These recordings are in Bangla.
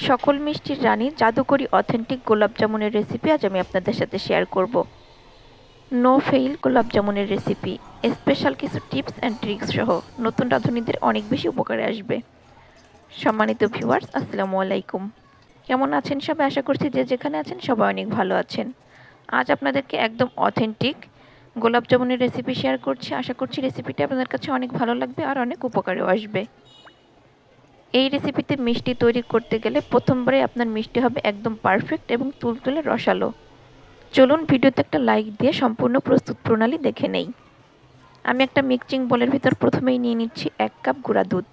সকল মিষ্টির রানী জাদুকরি অথেন্টিক গোলাপ জামুনের রেসিপি আজ আমি আপনাদের সাথে শেয়ার করব। নো ফেইল গোলাপ জামুনের রেসিপি, স্পেশাল কিছু টিপস অ্যান্ড ট্রিক্স সহ নতুন রাঁধুনিদের অনেক বেশি উপকারে আসবে। সম্মানিত ভিউয়ার্স, আসসালামু আলাইকুম। কেমন আছেন সবাই? আশা করছি যে যেখানে আছেন সবাই অনেক ভালো আছেন। আজ আপনাদেরকে একদম অথেন্টিক গোলাপ জামুনের রেসিপি শেয়ার করছি। আশা করছি রেসিপিটা আপনাদের কাছে অনেক ভালো লাগবে আর অনেক উপকারেও আসবে। এই রেসিপিতে মিষ্টি তৈরি করতে গেলে প্রথমবারে আপনার মিষ্টি হবে একদম পারফেক্ট এবং তুলতুলে রসালো। চলুন ভিডিওতে একটা লাইক দিয়ে সম্পূর্ণ প্রস্তুত প্রণালী দেখে নেই। আমি একটা মিক্সিং বোলের ভিতর প্রথমেই নিয়ে নিচ্ছি 1 কাপ গুঁড়া দুধ,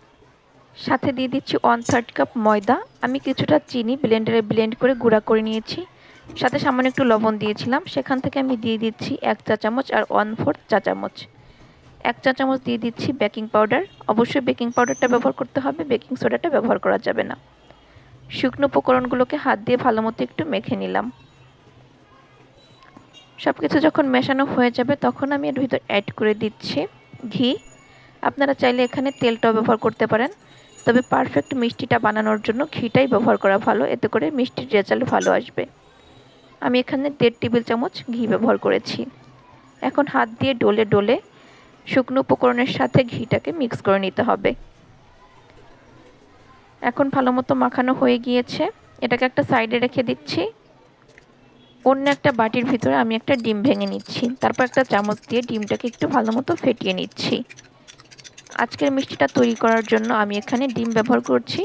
সাথে দিয়ে দিচ্ছি 1/3 কাপ ময়দা। আমি কিছুটা চিনি ব্লেন্ডারে ব্লেন্ড করে গুঁড়া করে নিয়েছি, সাথে সামান্য একটু লবণ দিয়েছিলাম। সেখান থেকে আমি দিয়ে দিচ্ছি 1 চা চামচ আর 1/4 চা চামচ। 1 চা চামচ দিয়ে দিচ্ছি বেকিং পাউডার। অবশ্যই বেকিং পাউডারটা ব্যবহার করতে হবে, বেকিং সোডাটা ব্যবহার করা যাবে না। শুকনো উপকরণগুলোকে হাত দিয়ে ভালোমতো একটু মেখে নিলাম। সব কিছু যখন মেশানো হয়ে যাবে তখন আমি এর ভিতর অ্যাড করে দিচ্ছি ঘি। আপনারা চাইলে এখানে তেলটাও ব্যবহার করতে পারেন, তবে পারফেক্ট মিষ্টিটা বানানোর জন্য ঘিটাই ব্যবহার করা ভালো, এতে করে মিষ্টির রেজাল্ট ভালো আসবে। আমি এখানে 1.5 টেবিল চামচ ঘি ব্যবহার করেছি। এখন হাত দিয়ে ডলে ডলে শুকনো উপকরণের সাথে ঘিটাকে মিক্স করে নিতে হবে। এখন ভালোমতো মাখানো হয়ে গিয়েছে, এটাকে একটা সাইডে রেখে দিচ্ছি। অন্য একটা বাটির ভিতরে আমি একটা ডিম ভেঙে নিচ্ছি, তারপর একটা চামচ দিয়ে ডিমটাকে একটু ভালোমতো ফেটিয়ে নিচ্ছি। আজকের মিষ্টিটা তৈরি করার জন্য আমি এখানে ডিম ব্যবহার করছি,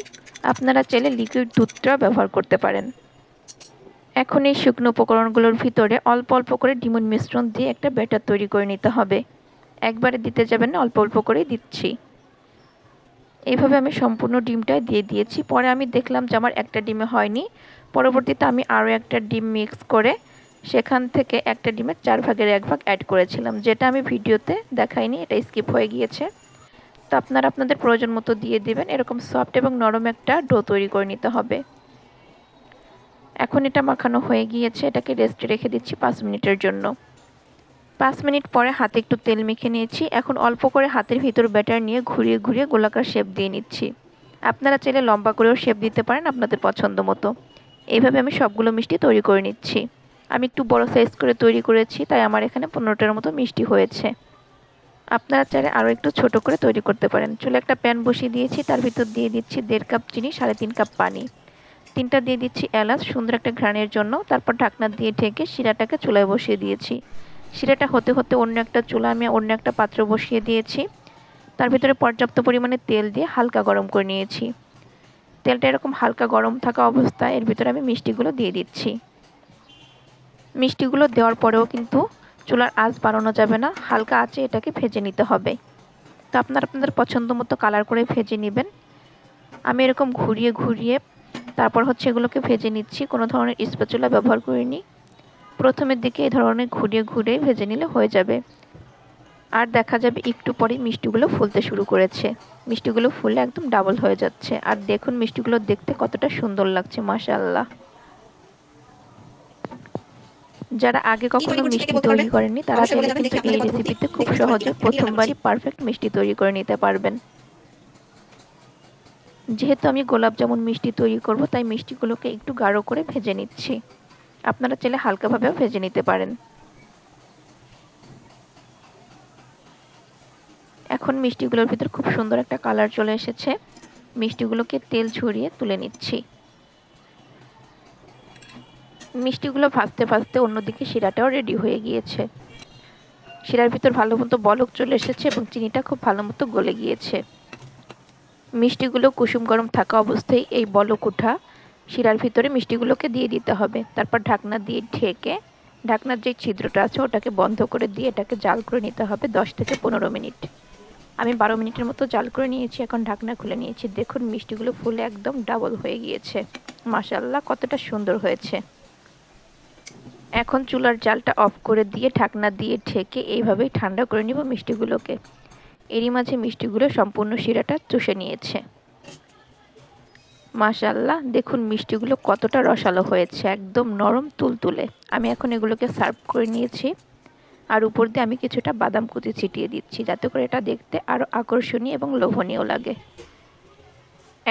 আপনারা চাইলে লিকুইড দুধটাও ব্যবহার করতে পারেন। এখন এই শুকনো উপকরণগুলোর ভিতরে অল্প অল্প করে ডিমের মিশ্রণ দিয়ে একটা ব্যাটার তৈরি করে নিতে হবে। একবারে দিতে যাবেন না, অল্প অল্প করেই দিচ্ছি। এইভাবে আমি সম্পূর্ণ ডিমটাই দিয়ে দিয়েছি। পরে আমি দেখলাম যে আমার একটা ডিমে হয়নি। পরবর্তীতে আমি আরও একটা ডিম মিক্স করে সেখান থেকে একটা ডিমের 4 ভাগের 1 ভাগ অ্যাড করেছিলাম, যেটা আমি ভিডিওতে দেখাইনি, এটা স্কিপ হয়ে গিয়েছে। তো আপনারা আপনাদের প্রয়োজন মতো দিয়ে দিবেন। এরকম সফট এবং নরম একটা ডো তৈরি করে নিতে হবে। এখন এটা মাখানো হয়ে গিয়েছে, এটাকে রেস্টে রেখে দিচ্ছি 5 মিনিটের জন্য। 5 মিনিট পরে হাতে একটু তেল মেখে নিয়েছি। এখন অল্প করে হাতের ভিতর ব্যাটার নিয়ে ঘুরিয়ে ঘুরিয়ে গোলাকার শেপ দিয়ে নিচ্ছি। আপনারা চাইলে লম্বা করেও শেপ দিতে পারেন আপনাদের পছন্দ মতো। এইভাবে আমি সবগুলো মিষ্টি তৈরি করে নিচ্ছি। আমি একটু বড় সাইজ করে তৈরি করেছি, তাই আমার এখানে 15টার মতো মিষ্টি হয়েছে। আপনারা চাইলে আরও একটু ছোট করে তৈরি করতে পারেন। চুলে একটা প্যান বসিয়ে দিয়েছি, তার ভিতর দিয়ে দিচ্ছি 1.5 কাপ চিনি, 3.5 কাপ পানি। 3টা দিয়ে দিচ্ছি এলাচ সুন্দর একটা ঘ্রাণের জন্য। তারপর ঢাকনা দিয়ে ঢেকে শিরাটাকে চুলায় বসিয়ে দিয়েছি। শিরাটা হতে হতে অন্য একটা পাত্র বসিয়ে দিয়েছি। তার ভিতরে পর্যাপ্ত পরিমাণে তেল দিয়ে হালকা গরম করে নিয়েছি। তেলটা এরকম হালকা গরম থাকা অবস্থায় এর ভিতরে আমি মিষ্টিগুলো দিয়ে দিচ্ছি। মিষ্টিগুলো দেওয়ার পরেও কিন্তু চুলার আঁচ বাড়ানো যাবে না, হালকা আঁচে এটাকে ভেজে নিতে হবে। তো আপনারা আপনাদের পছন্দ মতো কালার করে ভেজে নেবেন। আমি এরকম ঘুরিয়ে ঘুরিয়ে তারপর এগুলোকে ভেজে নিচ্ছি, কোনো ধরনের স্প্যাচুলা ব্যবহার করিনি। প্রথমের দিকে এই ধরনের ঘুরিয়ে ঘুরিয়ে ভেজে নিলে হয়ে যাবে। আর দেখা যাবে একটু পরে মিষ্টিগুলো ফুলতে শুরু করেছে। মিষ্টিগুলো ফুলে একদম ডাবল হয়ে যাচ্ছে। আর দেখুন মিষ্টিগুলো দেখতে কতটা সুন্দর লাগছে, মাশাআল্লাহ। যারা আগে কখনো মিষ্টি তৈরি করেননি তারা চাইলে কিন্তু এই রেসিপিতে খুব সহজে প্রথমবারই পারফেক্ট মিষ্টি তৈরি করে নিতে পারবেন। যেহেতু আমি গোলাপ জামুন মিষ্টি তৈরি করব, তাই মিষ্টিগুলোকে একটু গাঢ় করে ভেজে নিচ্ছি। আপনারা চাইলে হালকাভাবেও ভেজে নিতে পারেন। এখন মিষ্টিগুলোর ভিতর খুব সুন্দর একটা কালার চলে এসেছে। মিষ্টিগুলোকে তেল ঝরিয়ে তুলে নিচ্ছি। মিষ্টিগুলো ভাজতে ভাজতে অন্যদিকে শিরাটাও রেডি হয়ে গিয়েছে। শিরার ভিতর ভালো মতো বলক চলে এসেছে এবং চিনিটা খুব ভালো মতো গলে গিয়েছে। মিষ্টিগুলো কুসুম গরম থাকা অবস্থায় এই বলক ওঠা শিরার ভিতরে মিষ্টিগুলোকে দিয়ে দিতে হবে। তারপর ঢাকনা দিয়ে ঢেকে ঢাকনার যে ছিদ্রটা আছে ওটাকে বন্ধ করে দিয়ে এটাকে জাল করে নিতে হবে 10 থেকে 15 মিনিট। আমি 12 মিনিটের মতো জাল করে নিয়েছি। এখন ঢাকনা খুলে নিয়েছি। দেখুন মিষ্টিগুলো ফুলে একদম ডাবল হয়ে গিয়েছে। মাশাআল্লাহ, কতটা সুন্দর হয়েছে। এখন চুলার জালটা অফ করে দিয়ে ঢাকনা দিয়ে ঢেকে এইভাবেই ঠান্ডা করে নিব মিষ্টিগুলোকে। এরই মাঝে মিষ্টিগুলো সম্পূর্ণ শিরাটা চুষে নিয়েছে। মাশাআল্লাহ, দেখুন মিষ্টিগুলো কতটা রসালো হয়েছে, একদম নরম তুলতুলে। আমি এখন এগুলোকে সার্ভ করে নিয়েছি। আর উপর দিয়ে আমি কিছুটা বাদাম কুচি ছিটিয়ে দিচ্ছি, যাতে করে এটা দেখতে আরও আকর্ষণীয় এবং লোভনীয় লাগে।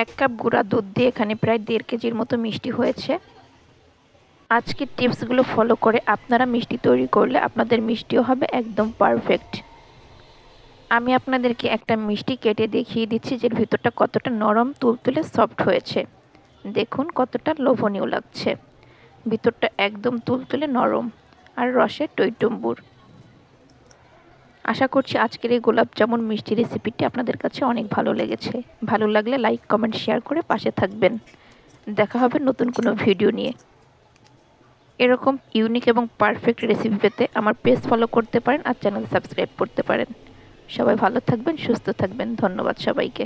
1 কাপ গুঁড়া দুধ দিয়ে এখানে প্রায় 1.5 কেজির মতো মিষ্টি হয়েছে। আজকের টিপসগুলো ফলো করে আপনারা মিষ্টি তৈরি করলে আপনাদের মিষ্টিও হবে একদম পারফেক্ট। আমি আপনাদেরকে একটা মিষ্টি কেটে দেখিয়ে দিচ্ছি যে ভিতরটা কতটা নরম তুলতুলে সফট হয়েছে। দেখুন কতটা লোভনীয় লাগছে। ভিতরটা একদম তুলতুলে নরম আর রসে টইটুম্বুর। আশা করছি আজকের এই গোলাপ জামুন মিষ্টি রেসিপিটি আপনাদের কাছে অনেক ভালো লেগেছে। ভালো লাগলে লাইক, কমেন্ট, শেয়ার করে পাশে থাকবেন। দেখা হবে নতুন কোনো ভিডিও নিয়ে। এরকম ইউনিক এবং পারফেক্ট রেসিপি পেতে আমার পেজ ফলো করতে পারেন আর চ্যানেল সাবস্ক্রাইব করতে পারেন। সবাই ভালো থাকবেন, সুস্থ থাকবেন। ধন্যবাদ সবাইকে।